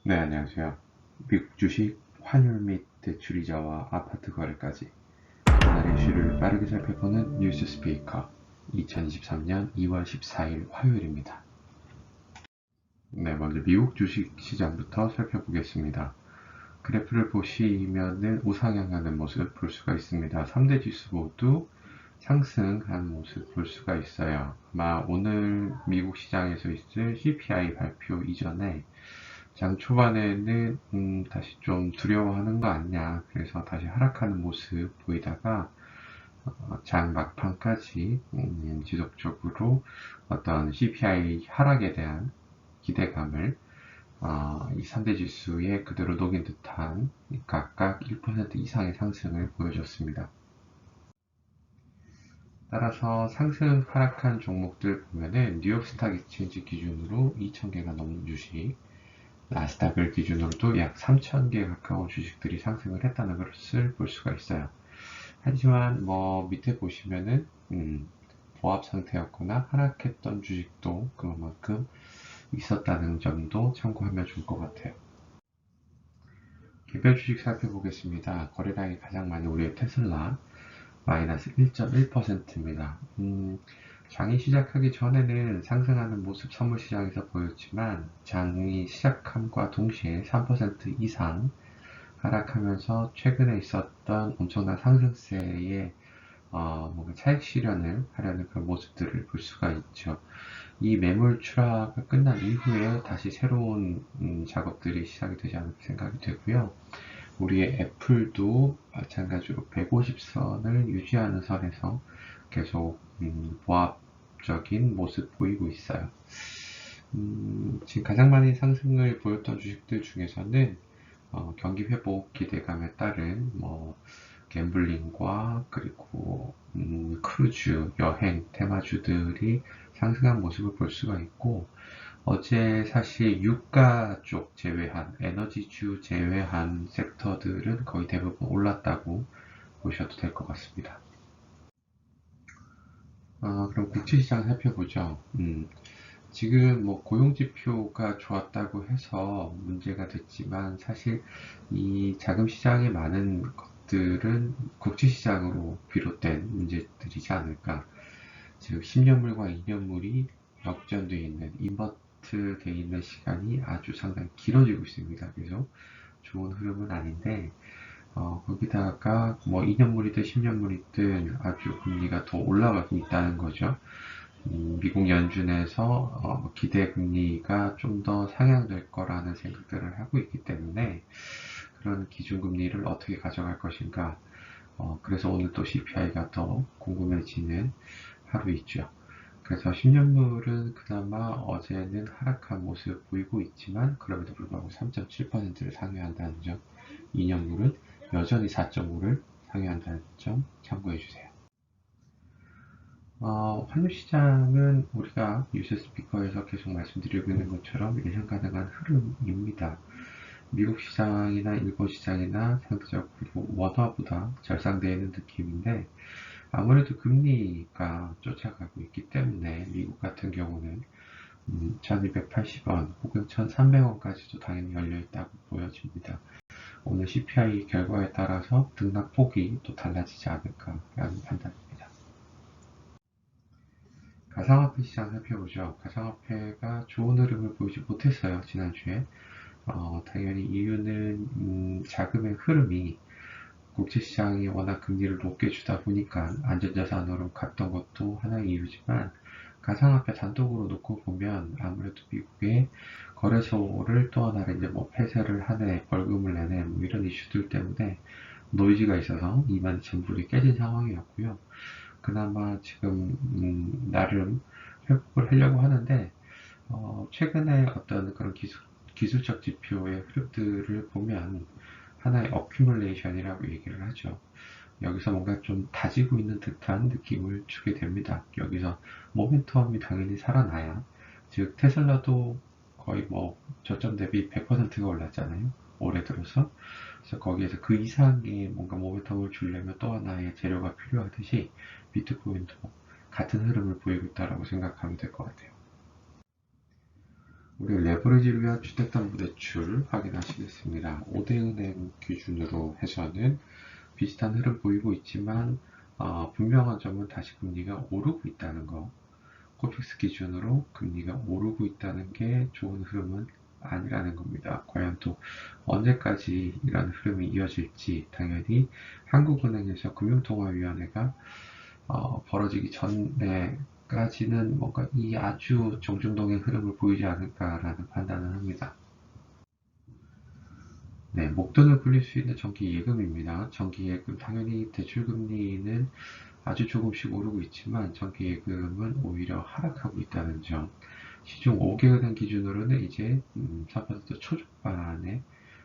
네, 안녕하세요. 미국 주식, 환율 및 대출이자와 아파트 거래까지 오늘의 이슈를 빠르게 살펴보는 뉴스 스피커 2023년 2월 14일 화요일입니다. 네, 먼저 미국 주식 시장부터 살펴보겠습니다. 그래프를 보시면은 우상향하는 모습 볼 수가 있습니다. 3대 지수 모두 상승한 모습 볼 수가 있어요. 아마 오늘 미국 시장에서 있을 CPI 발표 이전에 장 초반에는 다시 좀 두려워하는 거 아니냐, 그래서 다시 하락하는 모습 보이다가 장 막판까지 지속적으로 어떤 CPI 하락에 대한 기대감을 이 3대 지수에 그대로 녹인 듯한 각각 1% 이상의 상승을 보여줬습니다. 따라서 상승 하락한 종목들 보면은 뉴욕 스탁 익스체인지 기준으로 2,000개가 넘는 주식, 나스닥을 기준으로도 약 3,000개 가까운 주식들이 상승을 했다는 것을 볼 수가 있어요. 하지만 밑에 보시면은 보합 상태였거나 하락했던 주식도 그만큼 있었다는 점도 참고하면 좋을 것 같아요. 개별 주식 살펴보겠습니다. 거래량이 가장 많이 우리의 테슬라 마이너스 1.1%입니다. 장이 시작하기 전에는 상승하는 모습 선물시장에서 보였지만 장이 시작함과 동시에 3% 이상 하락하면서 최근에 있었던 엄청난 상승세에 뭔가 차익 실현을 하려는 그런 모습들을 볼 수가 있죠. 이 매물 추락가 끝난 이후에 다시 새로운 작업들이 시작이 되지 않을까 생각이 되고요. 우리의 애플도 마찬가지로 150선을 유지하는 선에서 계속 보합적인 모습 보이고 있어요. 지금 가장 많이 상승을 보였던 주식들 중에서는 경기 회복 기대감에 따른 갬블링과 그리고 크루즈, 여행, 테마주들이 상승한 모습을 볼 수가 있고, 어제 사실 유가 쪽 제외한, 에너지주 제외한 섹터들은 거의 대부분 올랐다고 보셔도 될 것 같습니다. 그럼 국제시장 살펴보죠. 지금 고용지표가 좋았다고 해서 문제가 됐지만 사실 이 자금시장의 많은 것들은 국제시장으로 비롯된 문제들이지 않을까. 즉 10년물과 2년물이 역전되어 있는 인버트 되어 있는 시간이 아주 상당히 길어지고 있습니다. 그래서 좋은 흐름은 아닌데 거기다가 2년물이든 10년물이든 아주 금리가 더 올라가고 있다는 거죠. 미국 연준에서 기대 금리가 좀 더 상향될 거라는 생각들을 하고 있기 때문에 그런 기준금리를 어떻게 가져갈 것인가. 그래서 오늘 또 CPI가 더 궁금해지는 하루 있죠. 그래서 10년물은 그나마 어제는 하락한 모습 보이고 있지만 그럼에도 불구하고 3.7%를 상회한다는 점, 2년물은 여전히 4.5를 상회한다는 점 참고해 주세요. 환율 시장은 우리가 뉴스 스피커에서 계속 말씀드리고 있는 것처럼 예상 가능한 흐름입니다. 미국 시장이나 일본 시장이나 상대적으로 원화보다 절상되어 있는 느낌인데, 아무래도 금리가 쫓아가고 있기 때문에 미국 같은 경우는 1280원 혹은 1300원까지도 당연히 열려있다고 보여집니다. 오늘 CPI 결과에 따라서 등락폭이 또 달라지지 않을까라는 판단입니다. 가상화폐 시장 살펴보죠. 가상화폐가 좋은 흐름을 보이지 못했어요, 지난주에. 당연히 이유는 자금의 흐름이 국제시장이 워낙 금리를 높게 주다 보니까 안전자산으로 갔던 것도 하나의 이유지만, 가상화폐 단독으로 놓고 보면 아무래도 미국의 거래소를 또 하나를 이제 폐쇄를 하네, 벌금을 내네, 이런 이슈들 때문에 노이즈가 있어서 22,000불이 깨진 상황이었고요. 그나마 지금 나름 회복을 하려고 하는데, 최근에 어떤 그런 기술적 지표의 흐름들을 보면 하나의 어큐뮬레이션이라고 얘기를 하죠. 여기서 뭔가 좀 다지고 있는 듯한 느낌을 주게 됩니다. 여기서 모멘텀이 당연히 살아나야, 즉 테슬라도 거의 저점 대비 100%가 올랐잖아요, 올해 들어서. 그래서 거기에서 그 이상의 뭔가 모멘텀을 주려면 또 하나의 재료가 필요하듯이 비트코인도 같은 흐름을 보이고 있다고 생각하면 될 것 같아요. 우리 레버리지를 위한 주택담보대출 확인하시겠습니다. 5대은행 기준으로 해서는 비슷한 흐름 보이고 있지만 분명한 점은 다시 금리가 오르고 있다는 거. 코픽스 기준으로 금리가 오르고 있다는 게 좋은 흐름은 아니라는 겁니다. 과연 또 언제까지 이런 흐름이 이어질지 당연히 한국은행에서 금융통화위원회가 벌어지기 전에까지는 뭔가 이 아주 정중동의 흐름을 보이지 않을까라는 판단을 합니다. 네, 목돈을 굴릴 수 있는 정기 예금입니다. 정기 예금 당연히 대출 금리는 아주 조금씩 오르고 있지만 정기 예금은 오히려 하락하고 있다는 점. 시중 5개은행 기준으로는 이제 3% 초중반의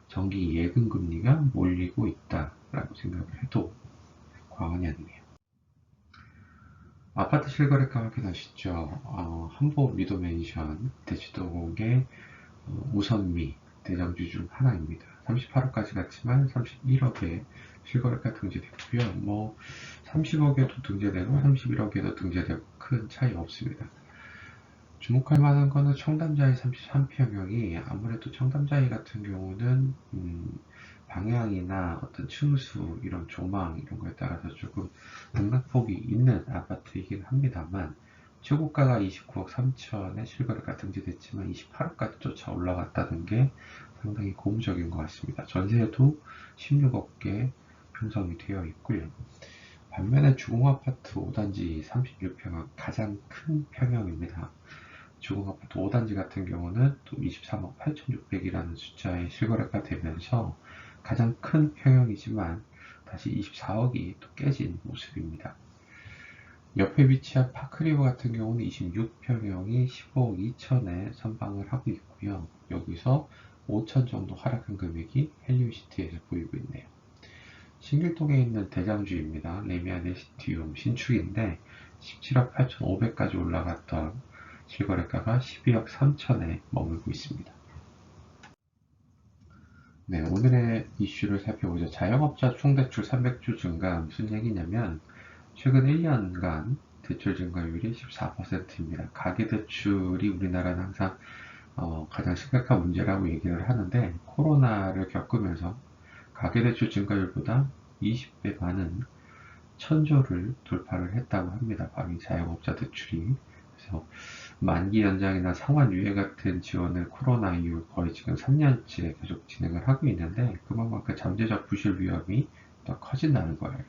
정기 예금 금리가 몰리고 있다라고 생각을 해도 과언이 아니네요. 아파트 실거래가 확인하시죠. 한보 미도맨션 대치동의 우선미 대장주 중 하나입니다. 38억까지 갔지만 31억에 실거래가 등재됐고요. 뭐 30억에도 등재되고 31억에도 등재되고 큰 차이 없습니다. 주목할 만한 거는 청담자이 33평형이 아무래도 청담자이 같은 경우는 방향이나 어떤 층수, 이런 조망 이런 거에 따라서 조금 등락폭이 있는 아파트이긴 합니다만 최고가가 29억 3천에 실거래가 등재됐지만 28억까지 쫓아 올라갔다는 게 상당히 고무적인 것 같습니다. 전세도 16억개 형성이 되어 있고요. 반면에 주공아파트 5단지 36평은 가장 큰 평형입니다. 주공아파트 5단지 같은 경우는 또 23억 8,600이라는 숫자의 실거래가 되면서 가장 큰 평형이지만 다시 24억이 또 깨진 모습입니다. 옆에 위치한 파크리버 같은 경우는 26평형이 15억 2천에 선방을 하고 있고요. 여기서 5천 정도 하락한 금액이 헬리오시티에서 보이고 있네요. 신길동에 있는 대장주입니다. 레미안 에스티움 신축인데 17억 8,500까지 올라갔던 실거래가가 12억 3천에 머물고 있습니다. 네, 오늘의 이슈를 살펴보죠. 자영업자 총대출 300주 증가 무슨 얘기냐면 최근 1년간 대출 증가율이 14%입니다. 가계대출이 우리나라는 항상 가장 심각한 문제라고 얘기를 하는데 코로나를 겪으면서 가계대출 증가율보다 20배 많은 1000조를 돌파를 했다고 합니다. 바로 이 자영업자 대출이. 그래서 만기 연장이나 상환 유예 같은 지원을 코로나 이후 거의 지금 3년째 계속 진행을 하고 있는데 그만큼 그 잠재적 부실 위험이 더 커진다는 거예요.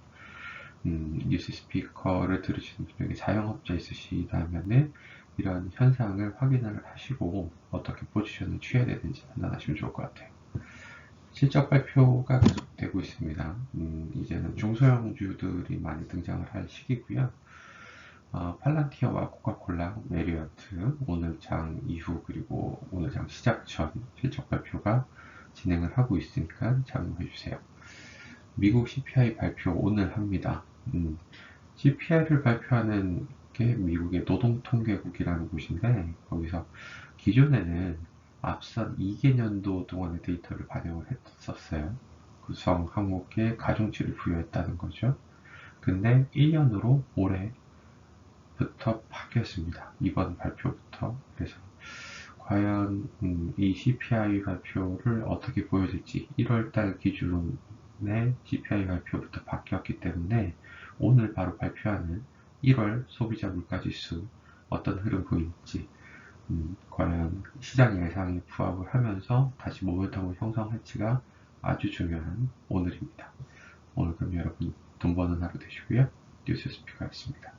뉴스 스피커를 들으시는 분 중에 자영업자 있으시다면은 이런 현상을 확인을 하시고 어떻게 포지션을 취해야 되는지 판단하시면 좋을 것 같아요. 실적 발표가 계속되고 있습니다. 이제는 중소형주들이 많이 등장을 할 시기고요. 팔란티어와 코카콜라, 메리어트 오늘 장 이후 그리고 오늘 장 시작 전 실적 발표가 진행을 하고 있으니까 참고해 주세요. 미국 CPI 발표 오늘 합니다. CPI를 발표하는 게 미국의 노동통계국이라는 곳인데 거기서 기존에는 앞선 2개년도 동안의 데이터를 반영을 했었어요. 구성 항목에 가중치를 부여했다는 거죠. 근데 1년으로 올해부터 바뀌었습니다. 이번 발표부터. 그래서 과연 이 CPI 발표를 어떻게 보여줄지 1월달 기준의 CPI 발표부터 바뀌었기 때문에 오늘 바로 발표하는 1월 소비자 물가지수 어떤 흐름 보일지 과연 시장 예상에 부합을 하면서 다시 모멘텀을 형성할지가 아주 중요한 오늘입니다. 오늘 그럼 여러분 돈 버는 하루 되시고요. 뉴스 스피커였습니다.